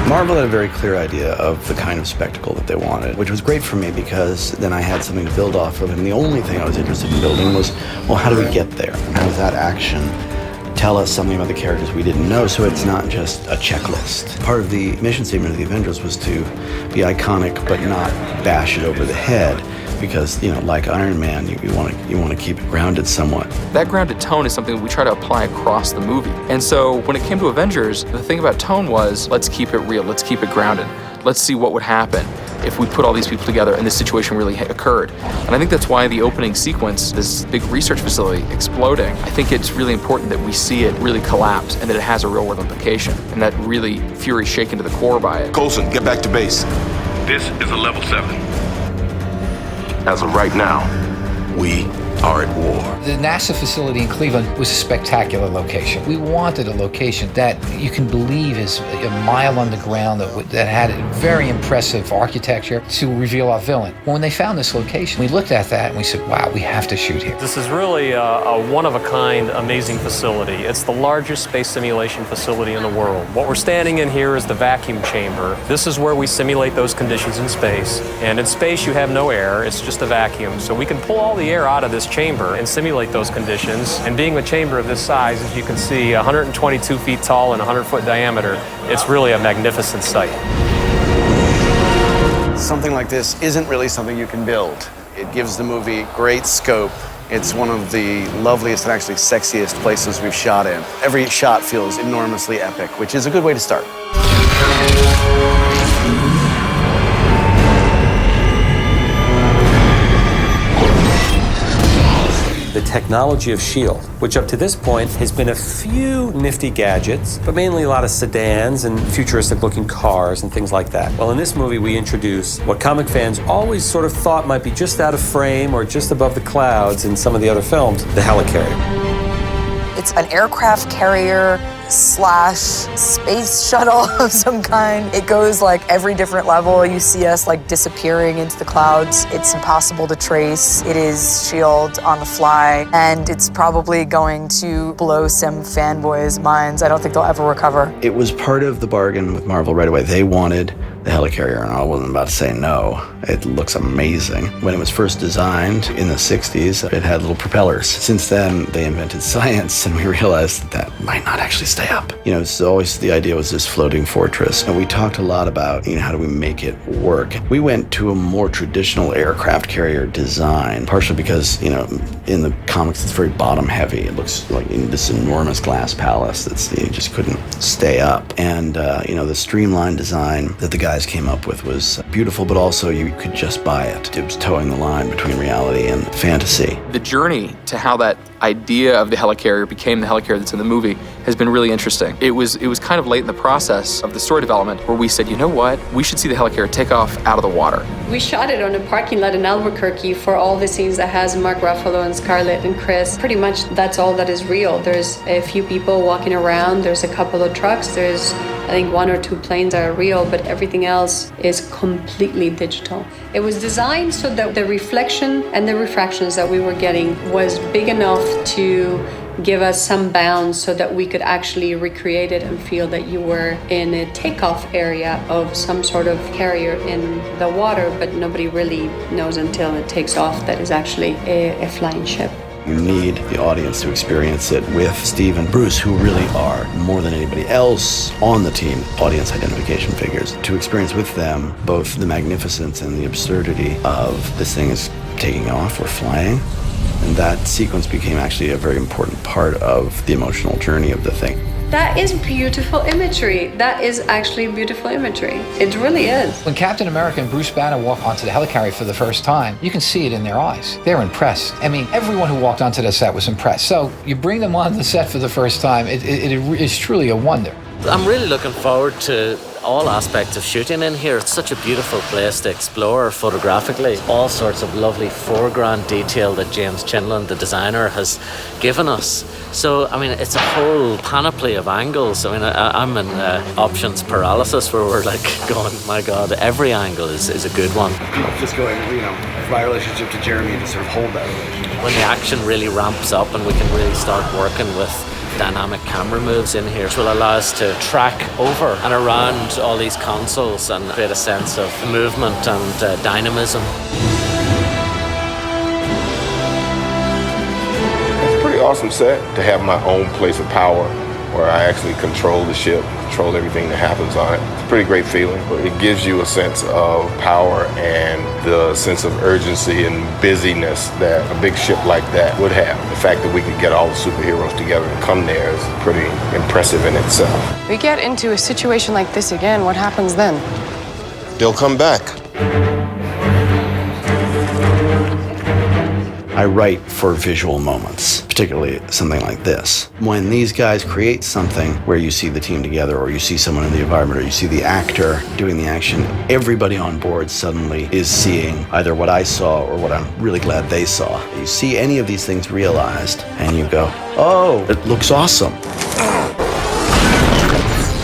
Marvel had a very clear idea of the kind of spectacle that they wanted, which was great for me because then I had something to build off of, and the only thing I was interested in building was, well, how do we get there? How does that action tell us something about the characters we didn't know, so it's not just a checklist. Part of the mission statement of the Avengers was to be iconic but not bash it over the head, because, you know, like Iron Man, you want to keep it grounded somewhat. That grounded tone is something that we try to apply across the movie. And so when it came to Avengers, the thing about tone was, let's keep it real, let's keep it grounded. Let's see what would happen if we put all these people together and this situation really occurred. And I think that's why the opening sequence, this big research facility exploding, I think it's really important that we see it really collapse and that it has a real world implication, and that really Fury's shaken to the core by it. Coulson, get back to base. This is a level 7. As of right now, we are at war. The NASA facility in Cleveland was a spectacular location. We wanted a location that you can believe is a mile underground that had a very impressive architecture to reveal our villain. When they found this location, we looked at that and we said, wow, we have to shoot here. This is really a one-of-a-kind, amazing facility. It's the largest space simulation facility in the world. What we're standing in here is the vacuum chamber. This is where we simulate those conditions in space. And in space, you have no air. It's just a vacuum. So we can pull all the air out of this chamber and simulate those conditions. And being a chamber of this size, as you can see, 122 feet tall and 100-foot diameter, it's really a magnificent sight. Something like this isn't really something you can build. It gives the movie great scope. It's one of the loveliest and actually sexiest places we've shot in. Every shot feels enormously epic, which is a good way to start. The technology of S.H.I.E.L.D., which up to this point has been a few nifty gadgets, but mainly a lot of sedans and futuristic-looking cars and things like that. Well, in this movie, we introduce what comic fans always sort of thought might be just out of frame or just above the clouds in some of the other films, the helicarrier. It's an aircraft carrier / space shuttle of some kind. It goes like every different level. You see us like disappearing into the clouds. It's impossible to trace. It is S.H.I.E.L.D. on the fly, and it's probably going to blow some fanboys' minds. I don't think they'll ever recover. It was part of the bargain with Marvel right away. They wanted the helicarrier, and I wasn't about to say no. It looks amazing. When it was first designed in the 60s, it had little propellers. Since then, they invented science, and we realized that might not actually stay up. You know, so always the idea was this floating fortress. And we talked a lot about, you know, how do we make it work? We went to a more traditional aircraft carrier design, partially because, you know, in the comics, it's very bottom heavy. It looks like this enormous glass palace that's, you just couldn't stay up. And, you know, the streamlined design that the guys came up with was beautiful, but also you could just buy it. It was towing the line between reality and fantasy. The journey to how that idea of the helicarrier became the helicarrier that's in the movie has been really interesting. It was kind of late in the process of the story development where we said, you know what, we should see the helicarrier take off out of the water. We shot it on a parking lot in Albuquerque for all the scenes that has Mark Ruffalo and Scarlett and Chris. Pretty much that's all that is real. There's a few people walking around, there's a couple of trucks, there's I think 1 or 2 planes are real, but everything else is completely digital. It was designed so that the reflection and the refractions that we were getting was big enough to give us some bounds so that we could actually recreate it and feel that you were in a takeoff area of some sort of carrier in the water, but nobody really knows until it takes off that it's actually a flying ship. You need the audience to experience it with Steve and Bruce, who really are, more than anybody else on the team, audience identification figures. To experience with them both the magnificence and the absurdity of this thing is taking off or flying. And that sequence became actually a very important part of the emotional journey of the thing. That is beautiful imagery. That is actually beautiful imagery. It really is. When Captain America and Bruce Banner walk onto the helicarrier for the first time, you can see it in their eyes. They're impressed. I mean, everyone who walked onto the set was impressed. So you bring them on the set for the first time, it is truly a wonder. I'm really looking forward to all aspects of shooting in here. It's such a beautiful place to explore photographically. All sorts of lovely foreground detail that James Chinland, the designer, has given us. So, I mean, it's a whole panoply of angles. I mean, I'm in options paralysis where we're like going, my God, every angle is a good one. Just going, you know, my relationship to Jeremy to sort of hold that relationship. When the action really ramps up and we can really start working with dynamic camera moves in here, which will allow us to track over and around all these consoles and create a sense of movement and dynamism. Pretty awesome set to have my own place of power where I actually control the ship, control everything that happens on it. It's a pretty great feeling. It gives you a sense of power and the sense of urgency and busyness that a big ship like that would have. The fact that we could get all the superheroes together and come there is pretty impressive in itself. We get into a situation like this again, what happens then? They'll come back. I write for visual moments, particularly something like this. When these guys create something where you see the team together, or you see someone in the environment, or you see the actor doing the action, everybody on board suddenly is seeing either what I saw or what I'm really glad they saw. You see any of these things realized, and you go, oh, it looks awesome.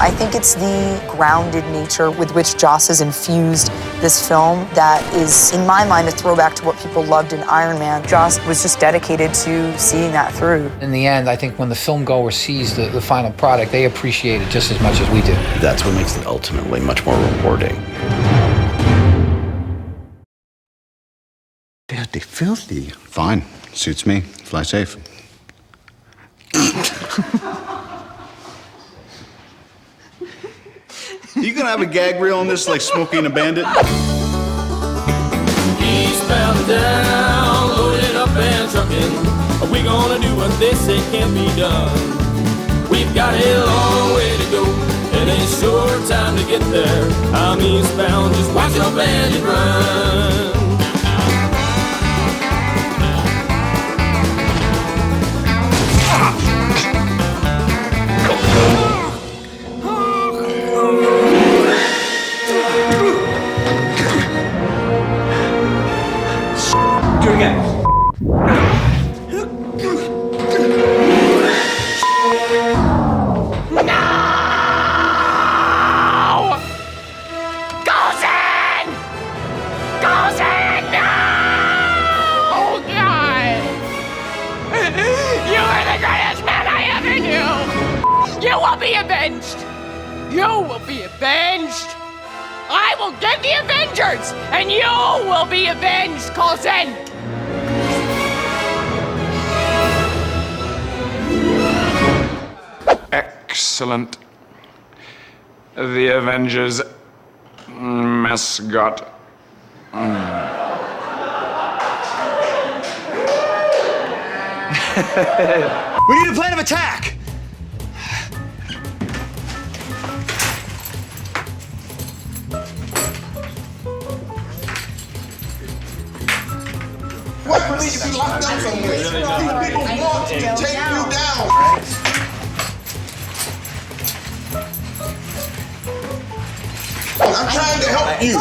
I think it's the grounded nature with which Joss has infused this film that is, in my mind, a throwback to what people loved in Iron Man. Joss was just dedicated to seeing that through. In the end, I think when the film goer sees the final product, they appreciate it just as much as we do. That's what makes it ultimately much more rewarding. Filthy, filthy. Fine. Suits me. Fly safe. You gonna have a gag reel on this like Smokey and the Bandit? Eastbound down, loaded up and trucking. Are we gonna do what they say can't be done? We've got a long way to go and a short time to get there. I'm eastbound, just watch your bandit run. Do it again. You will be avenged! You will be avenged! I will get the Avengers, and you will be avenged, Coulson! Excellent. The Avengers mascot. We need a plan of attack! What police you be locked up somewhere? These people want to take you down. I'm trying to help you.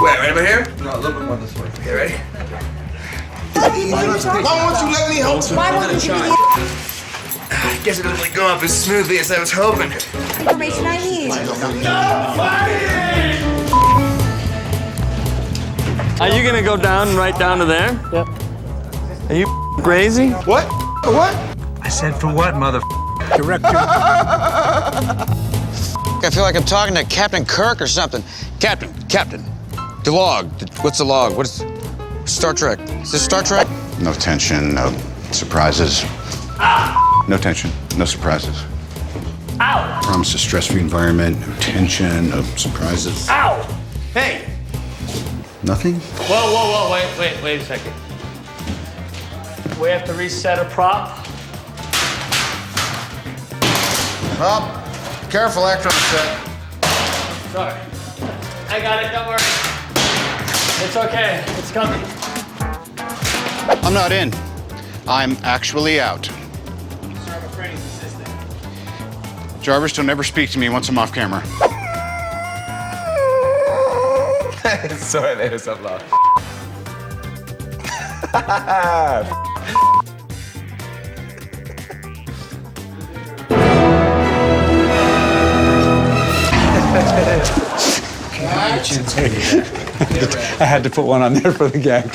Wait, right over here? No, a little bit more this way. Okay, ready? Why won't you let me help you? Why won't you give me the... I guess it doesn't really go off as smoothly as I was hoping. Information I need. Are you gonna go down right down to there? Yep. Are you crazy? What? What? I said for what, mother? Director. I feel like I'm talking to Captain Kirk or something. Captain, the log. What's the log? What's Star Trek? Is this Star Trek? No tension, no surprises. No tension, no surprises. Ow! Promise a stress-free environment, no tension, no surprises. Ow! Hey! Nothing? Whoa, wait a second. We have to reset a prop. Oh, careful, actor on the set. Sorry. I got it, don't worry. It's okay, it's coming. I'm not in. I'm actually out. Sir, I'm afraid he's assisting. Jarvis, don't ever speak to me once I'm off camera. Sorry, there's some laugh. I had to put one on there for the gag.